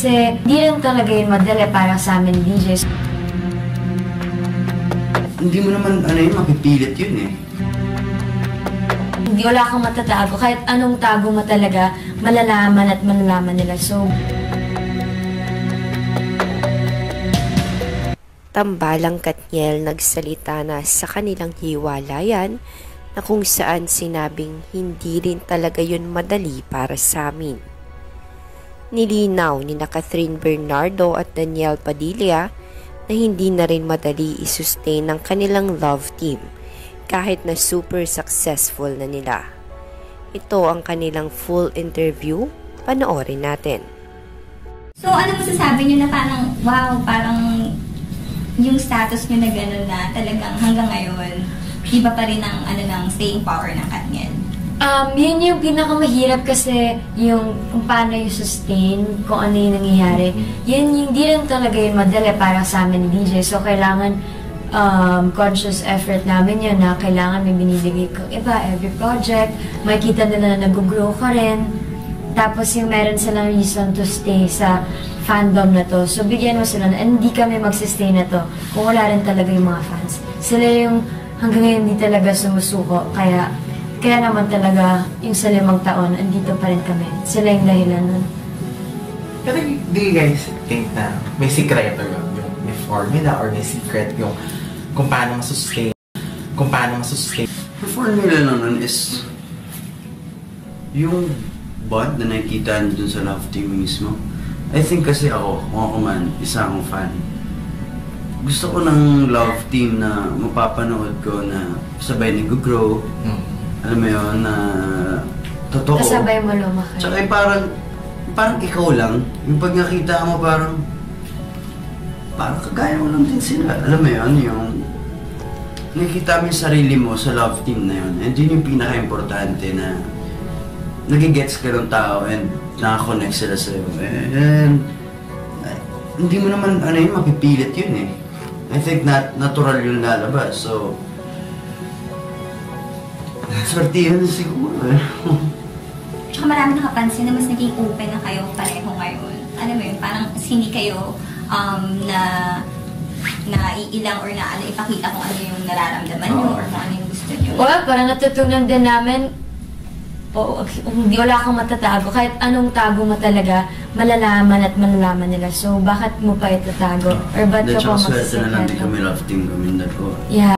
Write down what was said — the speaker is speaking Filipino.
Kasi hindi rin talaga yun madali para sa amin DJs. Hindi mo naman mapipilit yun eh. Hindi wala kang matatago. Kahit anong tago mo talaga, malalaman at malalaman nila. So, Tambalang Katniel nagsalita na sa kanilang hiwalayan na kung saan sinabing hindi rin talaga yun madali para sa amin. Nilinaw ni Catherine Bernardo at Daniel Padilla na hindi na rin madali isustain ng kanilang love team kahit na super successful na nila. Ito ang kanilang full interview, panoorin natin. So ano masasabi niyo na parang wow, parang yung status niyo na gano'n na talagang hanggang ngayon, iba pa rin ang ng staying power ng Katniel? Yun yung pinakamahirap kasi yung kung paano yung sustain, kung ano yung nangyayari. Yun yung di rin talaga yung madali para sa amin ni DJ. So kailangan conscious effort namin yun na kailangan may binibigay kang iba every project. Makikita nila na nag-grow ka rin. Tapos yung meron silang reason to stay sa fandom na to. So bigyan mo sila na hindi kami magsistay na to kung wala rin talaga yung mga fans. Sila yung hanggang ngayon hindi talaga sumusuko. Kaya naman talaga yung sa 5 taon, andito pa rin kami. Sila yung dahilan nun. Pero do you guys think na may sikreto yun? Yung may formula or may secret yung kung paano masustain? Kung paano masustain? The formula lang nun is yung bond na nakikita dun sa love team mismo. I think kasi ako, kung ako man, isa akong fan. Gusto ko ng love team na mapapanood ko na sabay nag-grow. Alam mo yun, na totoo. Kasabay mo lumaki. Tsaka parang ikaw lang. Yung pag nakita mo parang kagaya mo lang din sila. Alam mo yun, yung nakikita mo yung sarili mo sa love team na yun. And yun yung pinaka-importante na nagigets ka ng tao and nakakonect sila sa'yo. And hindi mo naman mapipilit yun eh. I think natural yung lalabas. So, swerte yun siguro eh. Tsaka marami nakapansin na mas naging open na kayo pareho ngayon. Alam mo yun, parang hindi kayo na iilang or na ipakita kung ano yung nararamdaman nyo or kung ano yung gusto nyo. Well, parang natutunan din namin hindi wala kang matatago. Kahit anong tago mo talaga, malalaman at malalaman nila. So, bakit mo pa itatago? Or ba't ka pa swerte na lang din kami love team kami dalawa. Yeah.